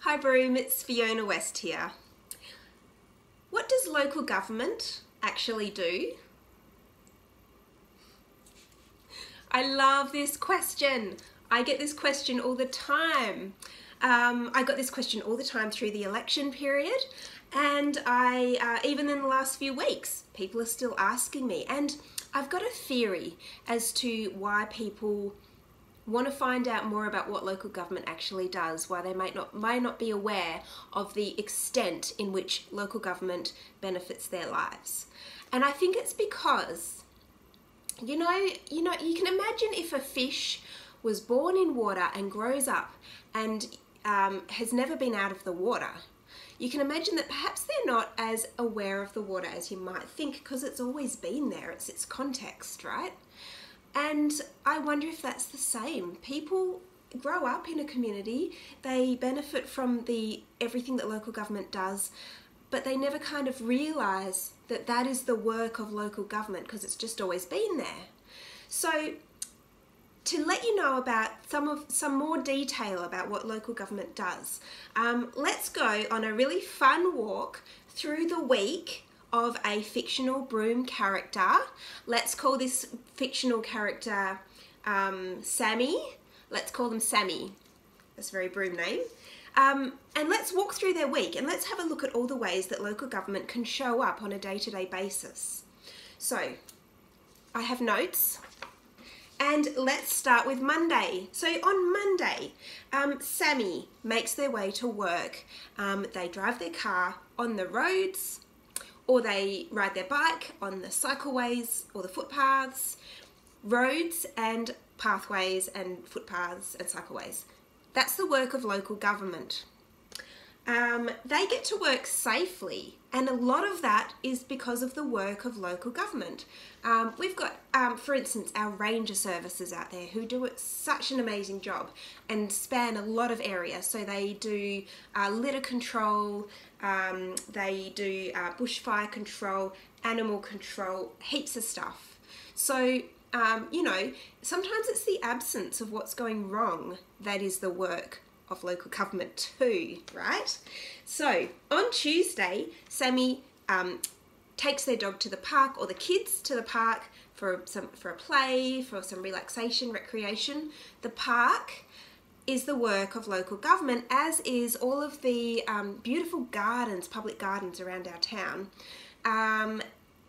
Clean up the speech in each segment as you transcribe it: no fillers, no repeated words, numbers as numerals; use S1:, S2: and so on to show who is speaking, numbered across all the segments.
S1: Hi Broome, it's Fiona West here. What does local government actually do? I love this question. I get this question all the time. I got this question all the time through the election period, and even in the last few weeks, people are still asking me. And I've got a theory as to why people want to find out more about what local government actually does, why they might not be aware of the extent in which local government benefits their lives. And I think it's because, you can imagine if a fish was born in water and grows up and has never been out of the water. You can imagine that perhaps they're not as aware of the water as you might think, because it's always been there, it's its context, right? And I wonder if that's the same. People grow up in a community, they benefit from everything that local government does, but they never kind of realise that that is the work of local government because it's just always been there. So to let you know about some more detail about what local government does, let's go on a really fun walk through the week of a fictional Broome character. Let's call this fictional character Sammy. Let's call them Sammy. That's a very Broome name. And let's walk through their week and let's have a look at all the ways that local government can show up on a day-to-day basis. So I have notes. And let's start with Monday. So on Monday, Sammy makes their way to work. They drive their car on the roads, or they ride their bike on the cycleways or the footpaths, roads and pathways and footpaths and cycleways. That's the work of local government. They get to work safely, and a lot of that is because of the work of local government. We've got, for instance, our ranger services out there who do such an amazing job and span a lot of areas. So they do litter control, they do bushfire control, animal control, heaps of stuff. So, sometimes it's the absence of what's going wrong that is the work of local government too, right? So on Tuesday, Sammy takes their dog to the park, or the kids to the park for a play, for some relaxation, recreation. The park is the work of local government, as is all of the beautiful gardens, public gardens around our town.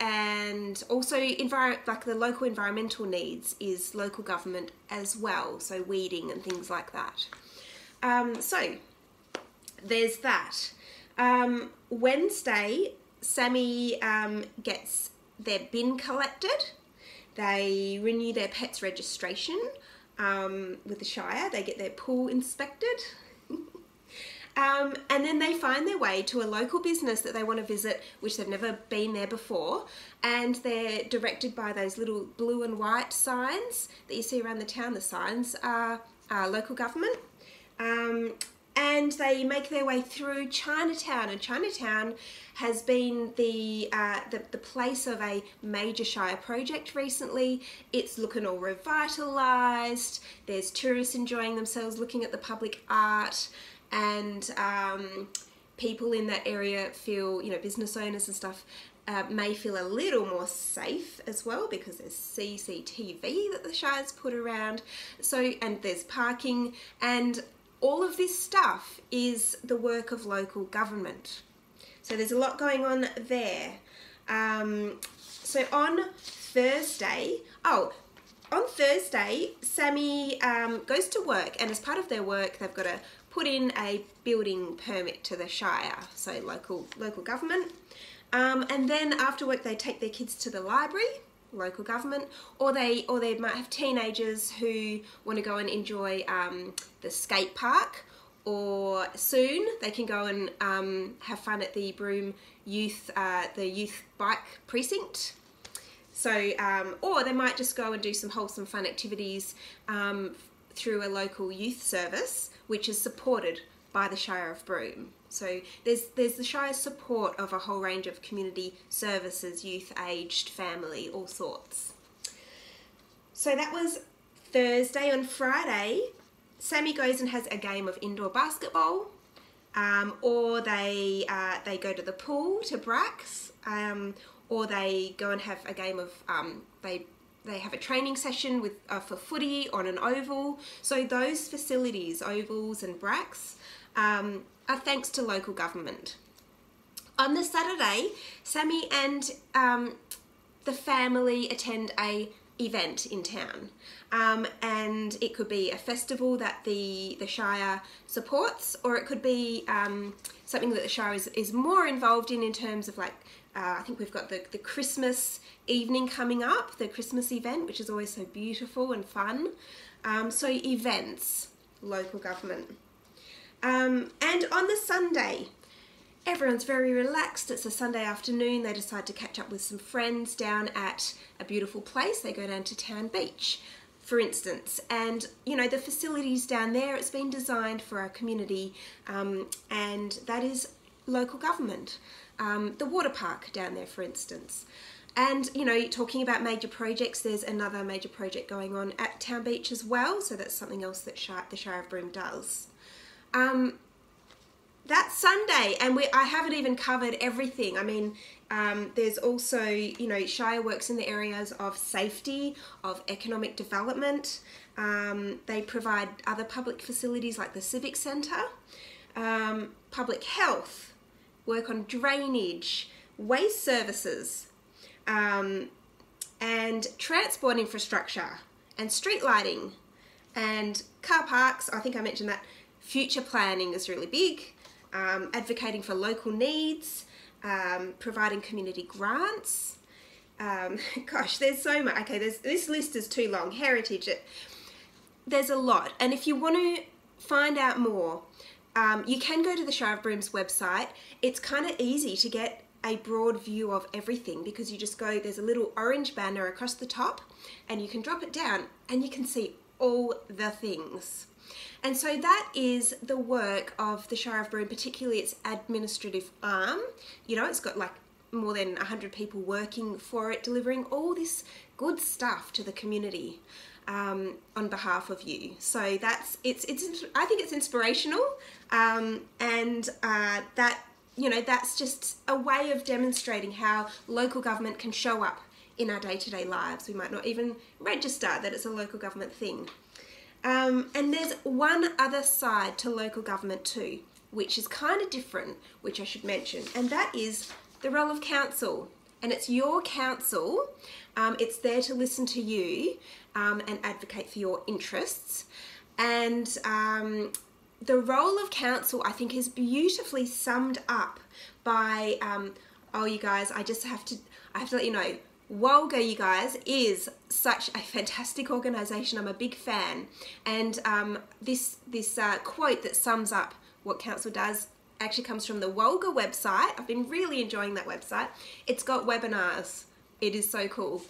S1: And also like the local environmental needs is local government as well, so weeding and things like that. So there's that. Wednesday, Sammy gets their bin collected. They renew their pet's registration with the Shire. They get their pool inspected. And then they find their way to a local business that they want to visit, which they've never been there before, and they're directed by those little blue and white signs that you see around the town. The signs are local government. And they make their way through Chinatown, and Chinatown has been the place of a major Shire project recently. It's looking all revitalised. There's tourists enjoying themselves looking at the public art, and people in that area feel, business owners and stuff may feel a little more safe as well, because there's CCTV that the Shire's put around. So, and there's parking, and all of this stuff is the work of local government. So there's a lot going on there. So on Thursday, Sammy goes to work, and as part of their work, they've got to put in a building permit to the Shire, so local government. And then after work, they take their kids to the library, local government, or they might have teenagers who want to go and enjoy the skate park, or soon they can go and have fun at the Broome youth bike precinct. So or they might just go and do some wholesome fun activities through a local youth service, which is supported by the Shire of Broome. So there's the Shire's support of a whole range of community services, youth, aged, family, all sorts. So that was Thursday. On Friday, Sammy goes and has a game of indoor basketball. or they go to the pool, to Brax, or they go and have a game of, they have a training session with for footy on an oval. So those facilities, ovals and Brax, are thanks to local government. On the Saturday, Sammy and the family attend a event in town, and it could be a festival that the Shire supports, or it could be something that the Shire is more involved in terms of, like, I think we've got the Christmas evening coming up, the Christmas event, which is always so beautiful and fun. So events, local government. And on the Sunday, everyone's very relaxed. It's a Sunday afternoon. They decide to catch up with some friends down at a beautiful place. They go down to Town Beach, for instance. And, you know, the facilities down there, it's been designed for our community, and that is local government. The water park down there, for instance. And, you know, talking about major projects, there's another major project going on at Town Beach as well. So that's something else that the Shire of Broome does. That's Sunday, and I haven't even covered everything. I mean, there's also, you know, Shire works in the areas of safety, of economic development. They provide other public facilities like the Civic Centre, public health, work on drainage, waste services, and transport infrastructure, and street lighting, and car parks. I think I mentioned that. Future planning is really big. Advocating for local needs, providing community grants. Gosh, there's so much. Okay, this list is too long. Heritage, there's a lot. And if you want to find out more, you can go to the Shire of Broome's website. It's kind of easy to get a broad view of everything, because you just go, there's a little orange banner across the top, and you can drop it down and you can see all the things. And so that is the work of the Shire of Broome, particularly its administrative arm. You know, it's got like more than 100 people working for it, delivering all this good stuff to the community on behalf of you. So that's, I think it's inspirational, and that, you know, that's just a way of demonstrating how local government can show up in our day-to-day lives. We might not even register that it's a local government thing. And there's one other side to local government too, which is kind of different, which I should mention, and that is the role of council. And it's your council. It's there to listen to you and advocate for your interests. And the role of council, I think, is beautifully summed up by, oh, you guys, I have to let you know, WOLGA, you guys, is such a fantastic organisation. I'm a big fan, and this quote that sums up what council does actually comes from the WOLGA website. I've been really enjoying that website. It's got webinars. It is so cool.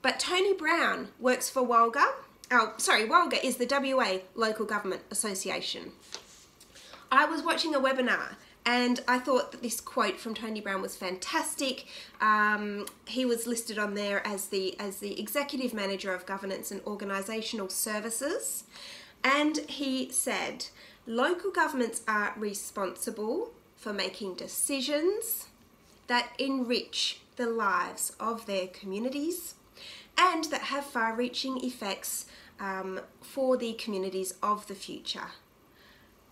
S1: But Tony Brown works for WOLGA. Oh, sorry, WOLGA is the WA Local Government Association. I was watching a webinar, and I thought that this quote from Tony Brown was fantastic. He was listed on there as the Executive Manager of Governance and Organisational Services. And he said, local governments are responsible for making decisions that enrich the lives of their communities and that have far-reaching effects for the communities of the future.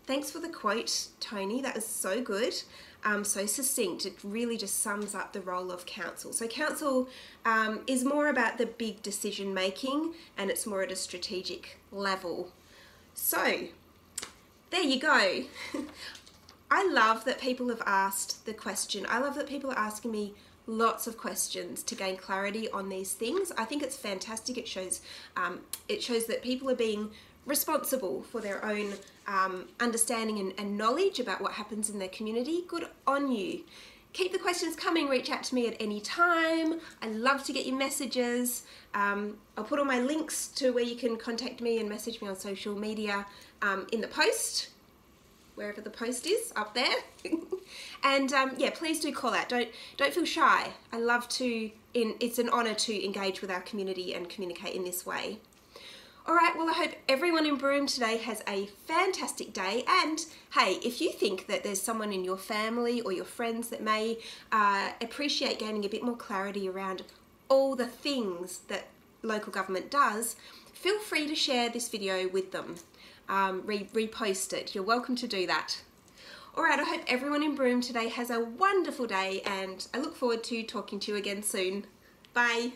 S1: Thanks for the quote, Tony. That was so good, so succinct. It really just sums up the role of council. So council is more about the big decision making, and it's more at a strategic level. So there you go. I love that people have asked the question. I love that people are asking me lots of questions to gain clarity on these things. I think it's fantastic. It shows that people are being responsible for their own understanding and knowledge about what happens in their community. Good on you. Keep the questions coming. Reach out to me at any time. I love to get your messages. I'll put all my links to where you can contact me and message me on social media in the post, wherever the post is, up there. And yeah, please do call out. Don't feel shy. I love to. It's an honour to engage with our community and communicate in this way. All right, well, I hope everyone in Broome today has a fantastic day. And hey, if you think that there's someone in your family or your friends that may appreciate gaining a bit more clarity around all the things that local government does, feel free to share this video with them. Repost it. You're welcome to do that. All right, I hope everyone in Broome today has a wonderful day, and I look forward to talking to you again soon. Bye.